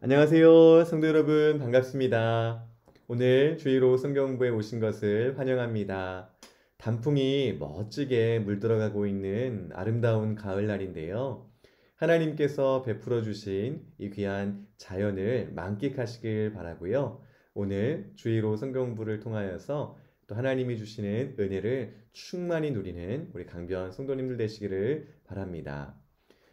안녕하세요, 성도 여러분, 반갑습니다. 오늘 주일로 성경부에 오신 것을 환영합니다. 단풍이 멋지게 물들어가고 있는 아름다운 가을날인데요. 하나님께서 베풀어 주신 이 귀한 자연을 만끽하시길 바라고요. 오늘 주일로 성경부를 통하여서 또 하나님이 주시는 은혜를 충만히 누리는 우리 강변 성도님들 되시기를 바랍니다.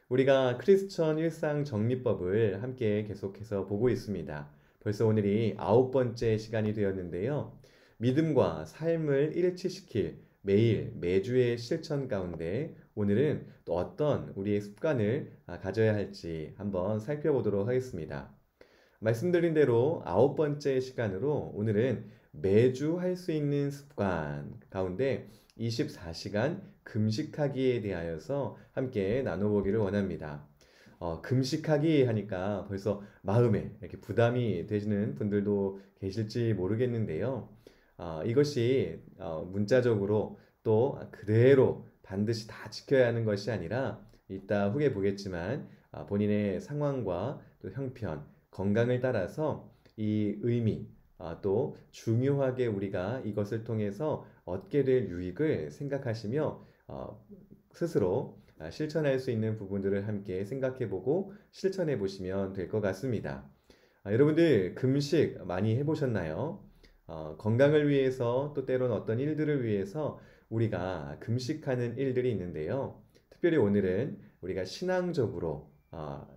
우리가 크리스천 일상 정리법을 함께 계속해서 보고 있습니다. 벌써 오늘이 9번째 시간이 되었는데요. 믿음과 삶을 일치시킬 매일, 매주의 실천 가운데 오늘은 또 어떤 우리의 습관을 가져야 할지 한번 살펴보도록 하겠습니다. 말씀드린 대로 9번째 시간으로 오늘은 매주 할 수 있는 습관 가운데 24시간 금식하기에 대하여서 함께 나눠보기를 원합니다. 금식하기 하니까 벌써 마음에 이렇게 부담이 되시는 분들도 계실지 모르겠는데요. 이것이 문자적으로 또 그대로 반드시 다 지켜야 하는 것이 아니라 이따 후에 보겠지만 본인의 상황과 또 형편, 건강을 따라서 이 의미, 또 중요하게 우리가 이것을 통해서 얻게 될 유익을 생각하시며 스스로 실천할 수 있는 부분들을 함께 생각해 보고 실천해 보시면 될 것 같습니다. 여러분들 금식 많이 해보셨나요? 건강을 위해서 또 때로는 어떤 일들을 위해서 우리가 금식하는 일들이 있는데요. 특별히 오늘은 우리가 신앙적으로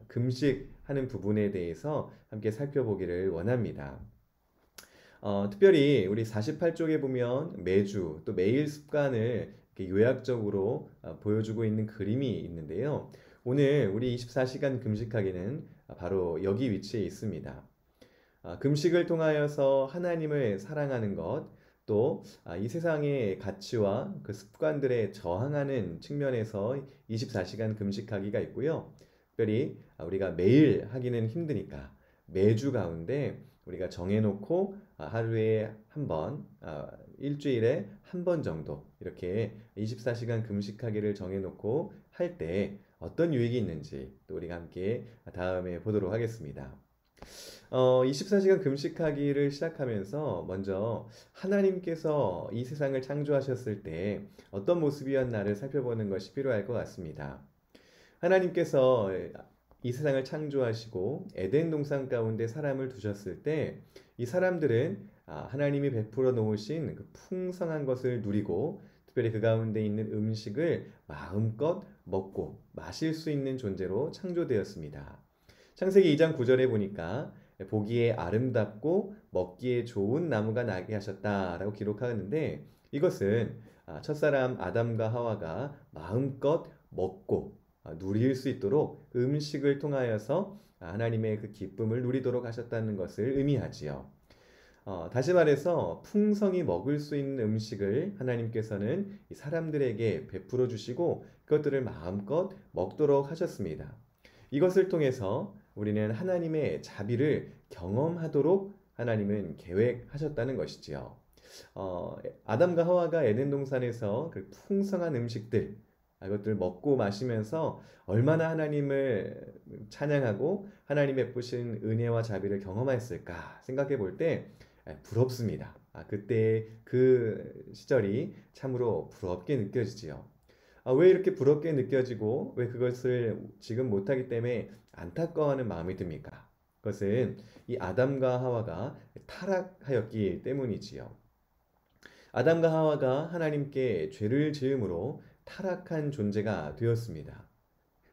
금식하는 부분에 대해서 함께 살펴보기를 원합니다. 특별히 우리 48쪽에 보면 매주 또 매일 습관을 이렇게 요약적으로 보여주고 있는 그림이 있는데요. 오늘 우리 24시간 금식하기는 바로 여기 위치해 있습니다. 금식을 통하여서 하나님을 사랑하는 것, 또 이 세상의 가치와 그 습관들에 저항하는 측면에서 24시간 금식하기가 있고요. 특별히 우리가 매일 하기는 힘드니까 매주 가운데 우리가 정해놓고 하루에 한 번, 일주일에 한 번 정도 이렇게 24시간 금식하기를 정해놓고 할 때 어떤 유익이 있는지 또 우리가 함께 다음에 보도록 하겠습니다. 24시간 금식하기를 시작하면서 먼저 하나님께서 이 세상을 창조하셨을 때 어떤 모습이었나를 살펴보는 것이 필요할 것 같습니다. 하나님께서 이 세상을 창조하시고 에덴 동산 가운데 사람을 두셨을 때 이 사람들은 하나님이 베풀어 놓으신 그 풍성한 것을 누리고 특별히 그 가운데 있는 음식을 마음껏 먹고 마실 수 있는 존재로 창조되었습니다. 창세기 2장 9절에 보니까 보기에 아름답고 먹기에 좋은 나무가 나게 하셨다라고 기록하는데 이것은 첫사람 아담과 하와가 마음껏 먹고 누릴 수 있도록 음식을 통하여서 하나님의 그 기쁨을 누리도록 하셨다는 것을 의미하지요. 다시 말해서 풍성히 먹을 수 있는 음식을 하나님께서는 이 사람들에게 베풀어 주시고 그것들을 마음껏 먹도록 하셨습니다. 이것을 통해서 우리는 하나님의 자비를 경험하도록 하나님은 계획하셨다는 것이지요. 아담과 하와가 에덴 동산에서 그 풍성한 음식들, 이것들 먹고 마시면서 얼마나 하나님을 찬양하고 하나님 베푸신 은혜와 자비를 경험했을까 생각해 볼 때 부럽습니다. 그때 그 시절이 참으로 부럽게 느껴지지요. 왜 이렇게 부럽게 느껴지고 왜 그것을 지금 못하기 때문에 안타까워하는 마음이 듭니까? 그것은 이 아담과 하와가 타락하였기 때문이지요. 아담과 하와가 하나님께 죄를 지음으로 타락한 존재가 되었습니다.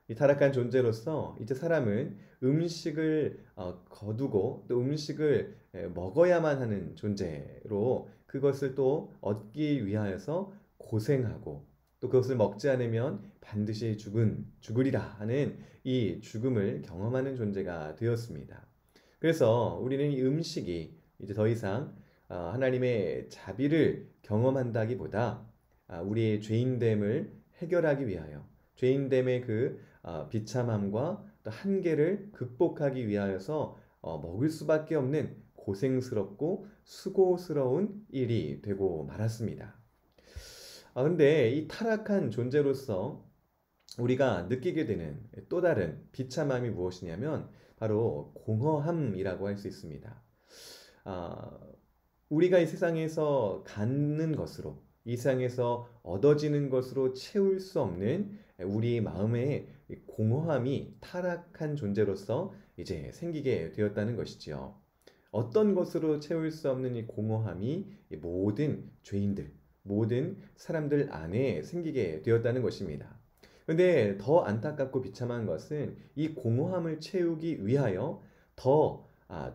이 타락한 존재로서 이제 사람은 음식을 거두고 또 음식을 먹어야만 하는 존재로 그것을 또 얻기 위하여서 고생하고 또 그것을 먹지 않으면 반드시 죽으리라 하는 이 죽음을 경험하는 존재가 되었습니다. 그래서 우리는 이 음식이 이제 더 이상 하나님의 자비를 경험한다기보다 우리의 죄인됨을 해결하기 위하여 죄인됨의 그 비참함과 또 한계를 극복하기 위하여서 먹을 수밖에 없는 고생스럽고 수고스러운 일이 되고 말았습니다. 근데 이 타락한 존재로서 우리가 느끼게 되는 또 다른 비참함이 무엇이냐면 바로 공허함이라고 할 수 있습니다. 아, 우리가 이 세상에서 갖는 것으로, 이 세상에서 얻어지는 것으로 채울 수 없는 우리 마음의 공허함이 타락한 존재로서 이제 생기게 되었다는 것이지요. 어떤 것으로 채울 수 없는 이 공허함이 이 모든 죄인들, 모든 사람들 안에 생기게 되었다는 것입니다. 근데 더 안타깝고 비참한 것은 이 공허함을 채우기 위하여 더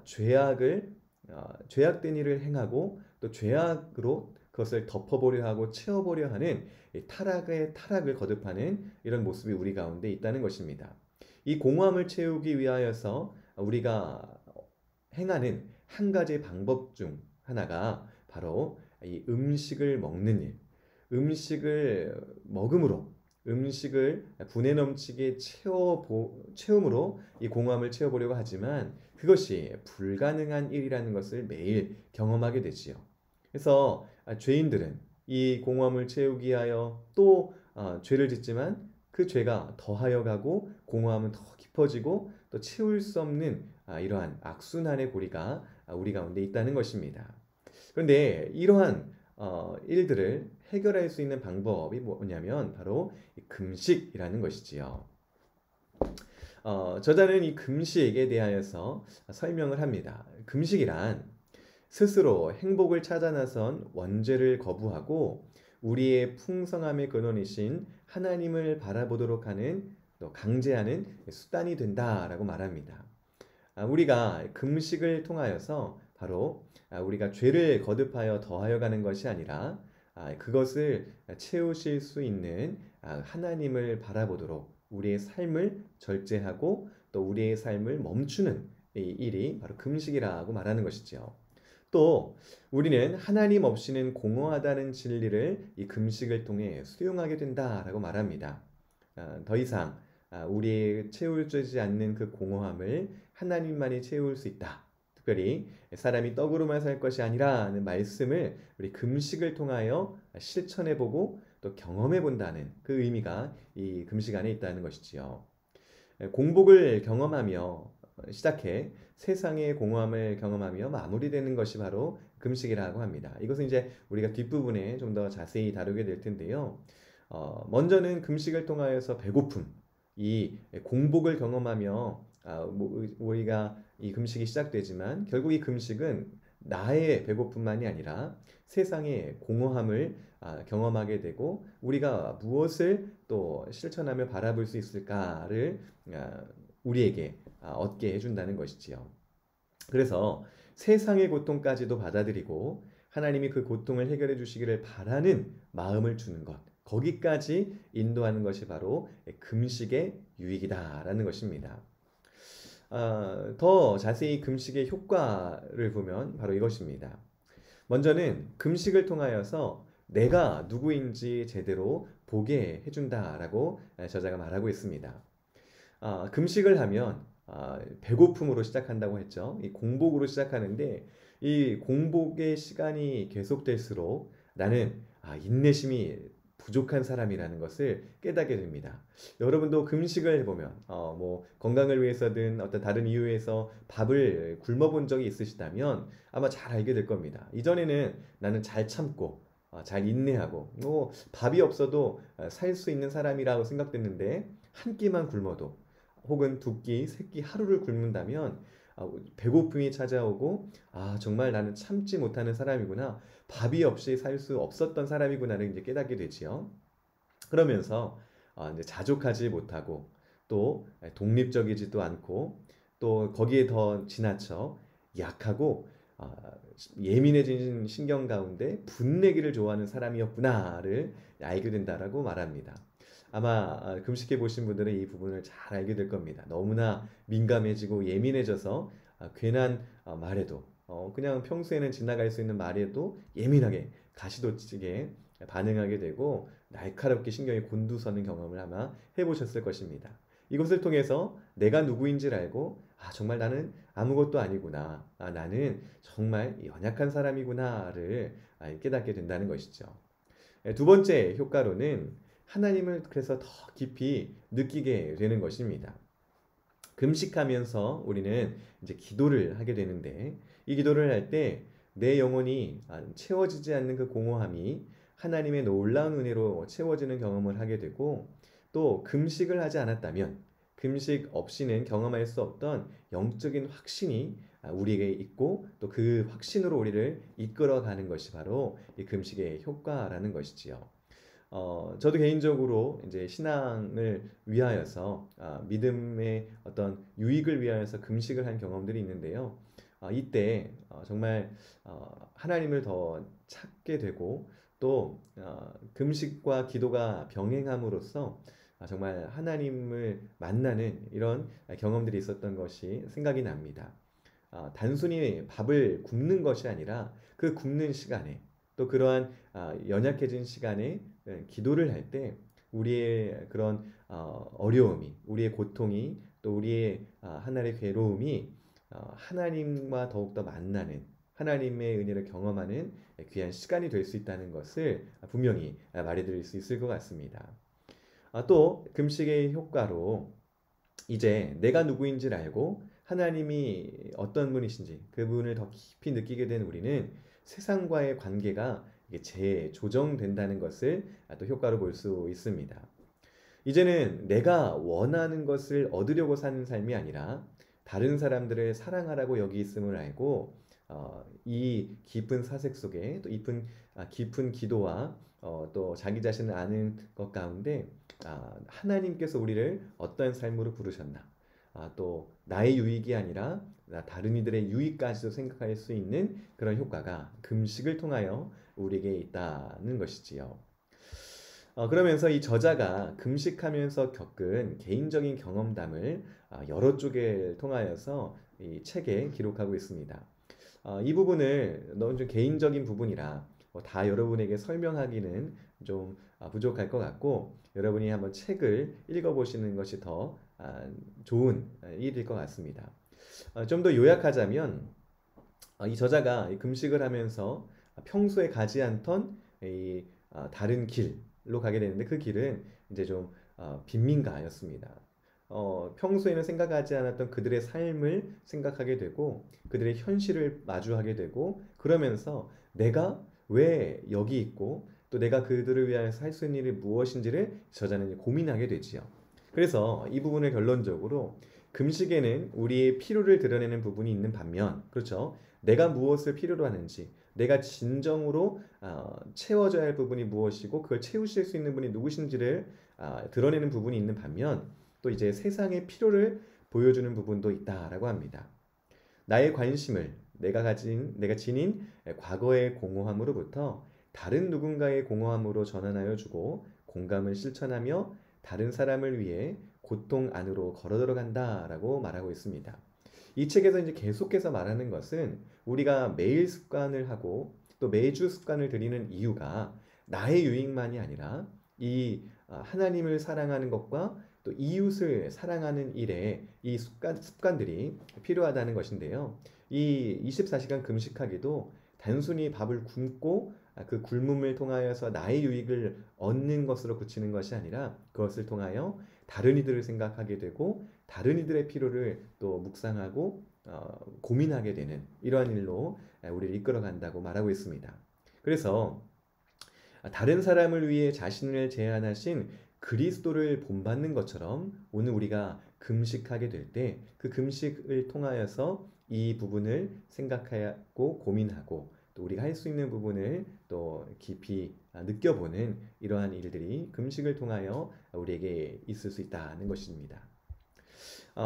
죄악된 일을 행하고 또 죄악으로 그것을 덮어보려 하고 채워보려 하는 이 타락의 타락을 거듭하는 이런 모습이 우리 가운데 있다는 것입니다. 이 공허함을 채우기 위하여서 우리가 행하는 한 가지 방법 중 하나가 바로 이 음식을 먹는 일, 음식을 먹음으로 음식을 분에 넘치게 채움으로 이 공허함을 채워보려고 하지만 그것이 불가능한 일이라는 것을 매일 경험하게 되지요. 그래서 죄인들은 이 공허함을 채우기 위하여 또 죄를 짓지만 그 죄가 더하여 가고 공허함은 더 깊어지고 또 채울 수 없는 이러한 악순환의 고리가 우리 가운데 있다는 것입니다. 그런데 이러한 일들을 해결할 수 있는 방법이 뭐냐면 바로 금식이라는 것이지요. 저자는 이 금식에 대하여서 설명을 합니다. 금식이란 스스로 행복을 찾아 나선 원죄를 거부하고 우리의 풍성함의 근원이신 하나님을 바라보도록 하는 또 강제하는 수단이 된다라고 말합니다. 우리가 금식을 통하여서 바로 우리가 죄를 거듭하여 더하여 가는 것이 아니라 그것을 채우실 수 있는 하나님을 바라보도록 우리의 삶을 절제하고 또 우리의 삶을 멈추는 이 일이 바로 금식이라고 말하는 것이지요. 또 우리는 하나님 없이는 공허하다는 진리를 이 금식을 통해 수용하게 된다라고 말합니다. 더 이상 우리의 채워지지 않는 그 공허함을 하나님만이 채울 수 있다. 특별히 사람이 떡으로만 살 것이 아니라는 말씀을 우리 금식을 통하여 실천해보고 또 경험해본다는 그 의미가 이 금식 안에 있다는 것이지요. 공복을 경험하며 시작해 세상의 공허함을 경험하며 마무리되는 것이 바로 금식이라고 합니다. 이것은 이제 우리가 뒷부분에 좀 더 자세히 다루게 될 텐데요. 먼저는 금식을 통하여서 배고픔, 이 공복을 경험하며 우리가 이 금식이 시작되지만 결국 이 금식은 나의 배고픔만이 아니라 세상의 공허함을 경험하게 되고 우리가 무엇을 또 실천하며 바라볼 수 있을까를 우리에게 얻게 해준다는 것이지요. 그래서 세상의 고통까지도 받아들이고 하나님이 그 고통을 해결해 주시기를 바라는 마음을 주는 것, 거기까지 인도하는 것이 바로 금식의 유익이다라는 것입니다. 더 자세히 금식의 효과를 보면 바로 이것입니다. 먼저는 금식을 통하여서 내가 누구인지 제대로 보게 해준다라고 저자가 말하고 있습니다. 금식을 하면 배고픔으로 시작한다고 했죠. 이 공복으로 시작하는데 이 공복의 시간이 계속될수록 나는 인내심이 부족한 사람이라는 것을 깨닫게 됩니다. 여러분도 금식을 해보면 뭐 건강을 위해서든 어떤 다른 이유에서 밥을 굶어본 적이 있으시다면 아마 잘 알게 될 겁니다. 이전에는 나는 잘 참고 잘 인내하고 뭐 밥이 없어도 살 수 있는 사람이라고 생각됐는데 한 끼만 굶어도 혹은 두 끼, 세 끼 하루를 굶는다면 배고픔이 찾아오고 정말 나는 참지 못하는 사람이구나. 밥이 없이 살 수 없었던 사람이구나를 이제 깨닫게 되지요. 그러면서 이제 자족하지 못하고 또 독립적이지도 않고 또 거기에 더 지나쳐 약하고 예민해진 신경 가운데 분내기를 좋아하는 사람이었구나를 알게 된다라고 말합니다. 아마 금식해 보신 분들은 이 부분을 잘 알게 될 겁니다. 너무나 민감해지고 예민해져서 괜한 말에도 그냥 평소에는 지나갈 수 있는 말에도 예민하게 가시돋치게 반응하게 되고 날카롭게 신경이 곤두서는 경험을 아마 해보셨을 것입니다. 이것을 통해서 내가 누구인지를 알고 정말 나는 아무것도 아니구나. 나는 정말 연약한 사람이구나를 깨닫게 된다는 것이죠. 두 번째 효과로는 하나님을 그래서 더 깊이 느끼게 되는 것입니다. 금식하면서 우리는 이제 기도를 하게 되는데 이 기도를 할 때 내 영혼이 채워지지 않는 그 공허함이 하나님의 놀라운 은혜로 채워지는 경험을 하게 되고 또 금식을 하지 않았다면 금식 없이는 경험할 수 없던 영적인 확신이 우리에게 있고 또 그 확신으로 우리를 이끌어가는 것이 바로 이 금식의 효과라는 것이지요. 저도 개인적으로 이제 신앙을 위하여서 믿음의 어떤 유익을 위하여서 금식을 한 경험들이 있는데요. 이때 정말 하나님을 더 찾게 되고 또 금식과 기도가 병행함으로써 정말 하나님을 만나는 이런 경험들이 있었던 것이 생각이 납니다. 단순히 밥을 굶는 것이 아니라 그 굶는 시간에 또 그러한 연약해진 시간에 기도를 할 때 우리의 그런 어려움이, 우리의 고통이 또 우리의 하나의 괴로움이 하나님과 더욱더 만나는 하나님의 은혜를 경험하는 귀한 시간이 될 수 있다는 것을 분명히 말해드릴 수 있을 것 같습니다. 또 금식의 효과로 이제 내가 누구인지를 알고 하나님이 어떤 분이신지 그분을 더 깊이 느끼게 된 우리는 세상과의 관계가 이게 재조정된다는 것을 또 효과로 볼 수 있습니다. 이제는 내가 원하는 것을 얻으려고 사는 삶이 아니라 다른 사람들을 사랑하라고 여기 있음을 알고 이 깊은 사색 속에 또 깊은 기도와 또 자기 자신을 아는 것 가운데 하나님께서 우리를 어떤 삶으로 부르셨나 또 나의 유익이 아니라 다른 이들의 유익까지도 생각할 수 있는 그런 효과가 금식을 통하여 우리에게 있다는 것이지요. 그러면서 이 저자가 금식하면서 겪은 개인적인 경험담을 여러 쪽을 통하여서 이 책에 기록하고 있습니다. 이 부분을 너무 좀 개인적인 부분이라 다 여러분에게 설명하기는 좀 부족할 것 같고 여러분이 한번 책을 읽어보시는 것이 더 좋은 일일 것 같습니다. 좀 더 요약하자면 이 저자가 이 금식을 하면서 평소에 가지 않던 이 다른 길로 가게 되는데 그 길은 이제 좀 빈민가였습니다. 평소에는 생각하지 않았던 그들의 삶을 생각하게 되고 그들의 현실을 마주하게 되고 그러면서 내가 왜 여기 있고 또 내가 그들을 위해서 할 수 있는 일이 무엇인지를 저자는 고민하게 되지요. 그래서 이 부분을 결론적으로 금식에는 우리의 필요를 드러내는 부분이 있는 반면 그렇죠. 내가 무엇을 필요로 하는지 내가 진정으로 채워져야 할 부분이 무엇이고 그걸 채우실 수 있는 분이 누구신지를 드러내는 부분이 있는 반면 또 이제 세상의 필요를 보여주는 부분도 있다라고 합니다. 나의 관심을 내가 지닌 과거의 공허함으로부터 다른 누군가의 공허함으로 전환하여 주고 공감을 실천하며 다른 사람을 위해 고통 안으로 걸어 들어간다라고 말하고 있습니다. 이 책에서 이제 계속해서 말하는 것은 우리가 매일 습관을 하고 또 매주 습관을 들이는 이유가 나의 유익만이 아니라 이 하나님을 사랑하는 것과 또 이웃을 사랑하는 일에 이 습관들이 필요하다는 것인데요. 이 24시간 금식하기도 단순히 밥을 굶고 그 굶음을 통하여서 나의 유익을 얻는 것으로 그치는 것이 아니라 그것을 통하여 다른 이들을 생각하게 되고 다른 이들의 필요를 또 묵상하고 고민하게 되는 이러한 일로 우리를 이끌어간다고 말하고 있습니다. 그래서 다른 사람을 위해 자신을 제한하신 그리스도를 본받는 것처럼 오늘 우리가 금식하게 될 때 그 금식을 통하여서 이 부분을 생각하고 고민하고 또 우리가 할 수 있는 부분을 또 깊이 느껴보는 이러한 일들이 금식을 통하여 우리에게 있을 수 있다는 것입니다.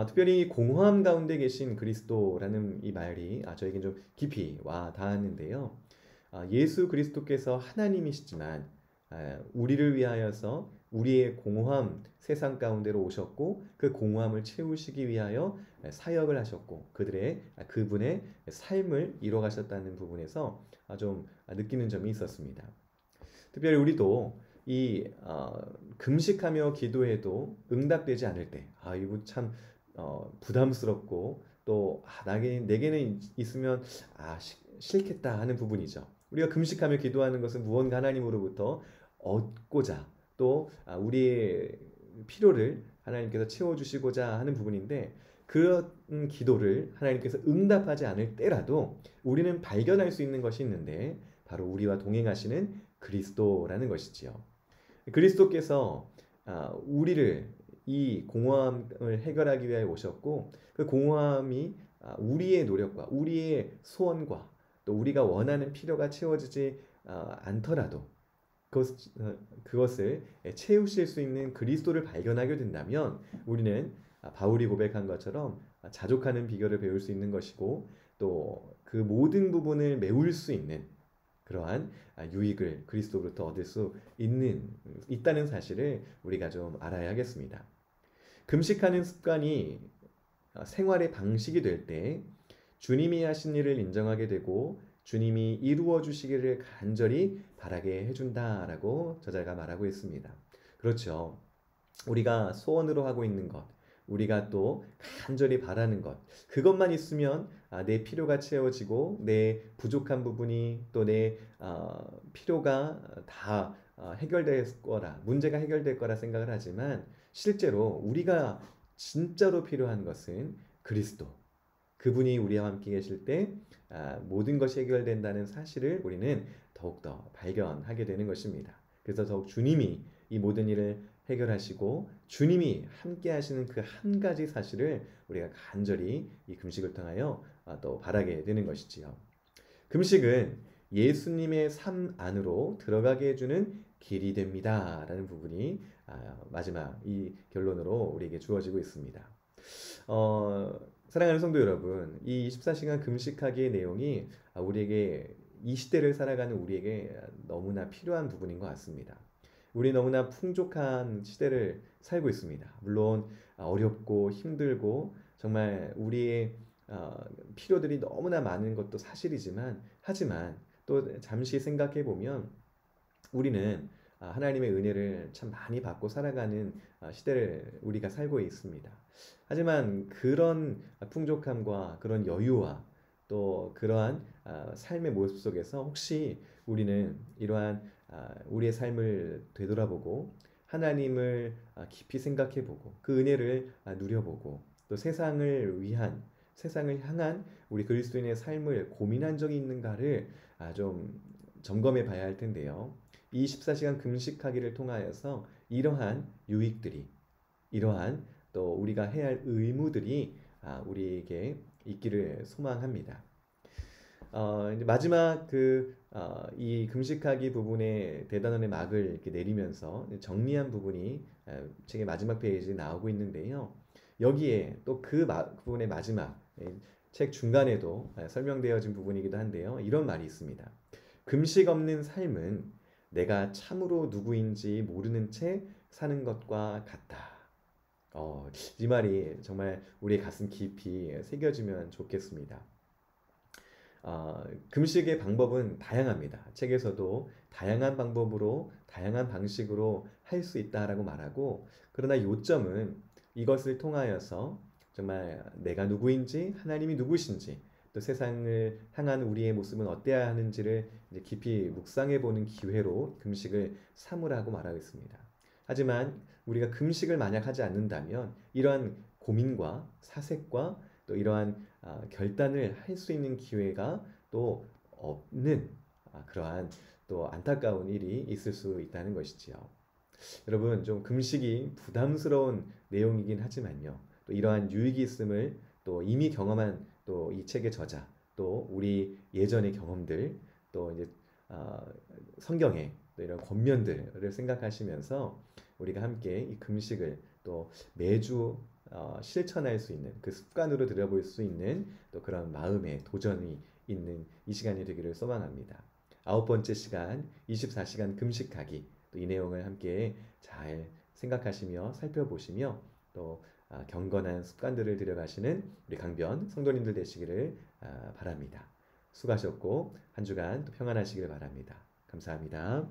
특별히 공허함 가운데 계신 그리스도라는 이 말이 저에겐 좀 깊이 와 닿았는데요. 예수 그리스도께서 하나님이시지만 우리를 위하여서 우리의 공허함 세상 가운데로 오셨고 그 공허함을 채우시기 위하여 사역을 하셨고 그분의 삶을 이뤄가셨다는 부분에서 좀 느끼는 점이 있었습니다. 특별히 우리도 이 금식하며 기도해도 응답되지 않을 때 이거 참 부담스럽고 또 내게는 있으면 싫겠다 하는 부분이죠. 우리가 금식하며 기도하는 것은 무언가 하나님으로부터 얻고자 또 우리의 필요를 하나님께서 채워주시고자 하는 부분인데 그런 기도를 하나님께서 응답하지 않을 때라도 우리는 발견할 수 있는 것이 있는데 바로 우리와 동행하시는 그리스도라는 것이지요. 그리스도께서 우리를 이 공허함을 해결하기 위하여 오셨고 그 공허함이 우리의 노력과 우리의 소원과 또 우리가 원하는 필요가 채워지지 않더라도 그것을 채우실 수 있는 그리스도를 발견하게 된다면 우리는 바울이 고백한 것처럼 자족하는 비결을 배울 수 있는 것이고 또 그 모든 부분을 메울 수 있는 그러한 유익을 그리스도로부터 얻을 수 있다는 사실을 우리가 좀 알아야 하겠습니다. 금식하는 습관이 생활의 방식이 될 때 주님이 하신 일을 인정하게 되고 주님이 이루어 주시기를 간절히 바라게 해준다라고 저자가 말하고 있습니다. 그렇죠. 우리가 소원으로 하고 있는 것, 우리가 또 간절히 바라는 것, 그것만 있으면 내 필요가 채워지고 내 부족한 부분이 또 내 필요가 다 해결될 거라, 문제가 해결될 거라 생각을 하지만 실제로 우리가 진짜로 필요한 것은 그리스도. 그분이 우리와 함께 계실 때 모든 것이 해결된다는 사실을 우리는 더욱더 발견하게 되는 것입니다. 그래서 더욱 주님이 이 모든 일을 해결하시고 주님이 함께 하시는 그 한 가지 사실을 우리가 간절히 이 금식을 통하여 또 바라게 되는 것이지요. 금식은 예수님의 삶 안으로 들어가게 해주는 길이 됩니다. 라는 부분이 마지막 이 결론으로 우리에게 주어지고 있습니다. 사랑하는 성도 여러분, 이 24시간 금식하기의 내용이 우리에게 이 시대를 살아가는 우리에게 너무나 필요한 부분인 것 같습니다. 우리 너무나 풍족한 시대를 살고 있습니다. 물론 어렵고 힘들고 정말 우리의 필요들이 너무나 많은 것도 사실이지만 하지만 또 잠시 생각해 보면 우리는 하나님의 은혜를 참 많이 받고 살아가는 시대를 우리가 살고 있습니다. 하지만 그런 풍족함과 그런 여유와 또 그러한 삶의 모습 속에서 혹시 우리는 이러한 우리의 삶을 되돌아보고 하나님을 깊이 생각해보고 그 은혜를 누려보고 또 세상을 향한 우리 그리스도인의 삶을 고민한 적이 있는가를 좀 점검해 봐야 할 텐데요. 이 14시간 금식하기를 통하여서 이러한 유익들이 이러한 또 우리가 해야 할 의무들이 우리에게 있기를 소망합니다. 이제 마지막 이 금식하기 부분의 대단원의 막을 이렇게 내리면서 정리한 부분이 책의 마지막 페이지에 나오고 있는데요. 여기에 또 그 부분의 마지막 책 중간에도 설명되어진 부분이기도 한데요. 이런 말이 있습니다. 금식 없는 삶은 내가 참으로 누구인지 모르는 채 사는 것과 같다. 이 말이 정말 우리의 가슴 깊이 새겨지면 좋겠습니다. 금식의 방법은 다양합니다. 책에서도 다양한 방법으로 다양한 방식으로 할 수 있다라고 말하고 그러나 요점은 이것을 통하여서 정말 내가 누구인지 하나님이 누구신지 또 세상을 향한 우리의 모습은 어때야 하는지를 이제 깊이 묵상해 보는 기회로 금식을 삼으라고 말하고 있습니다. 하지만 우리가 금식을 만약 하지 않는다면 이러한 고민과 사색과 또 이러한 결단을 할 수 있는 기회가 또 없는 그러한 또 안타까운 일이 있을 수 있다는 것이지요. 여러분 좀 금식이 부담스러운 내용이긴 하지만요. 또 이러한 유익이 있음을 또 이미 경험한 또 이 책의 저자 또 우리 예전의 경험들 또 이제 성경의 또 이런 권면들을 생각하시면서 우리가 함께 이 금식을 또 매주 실천할 수 있는 그 습관으로 들여볼 수 있는 또 그런 마음의 도전이 있는 이 시간이 되기를 소망합니다. 9번째 시간 24시간 금식하기 또 이 내용을 함께 잘 생각하시며 살펴보시며 또 경건한 습관들을 들여가시는 우리 강변 성도님들 되시기를 바랍니다. 수고하셨고 한 주간 또 평안하시길 바랍니다. 감사합니다.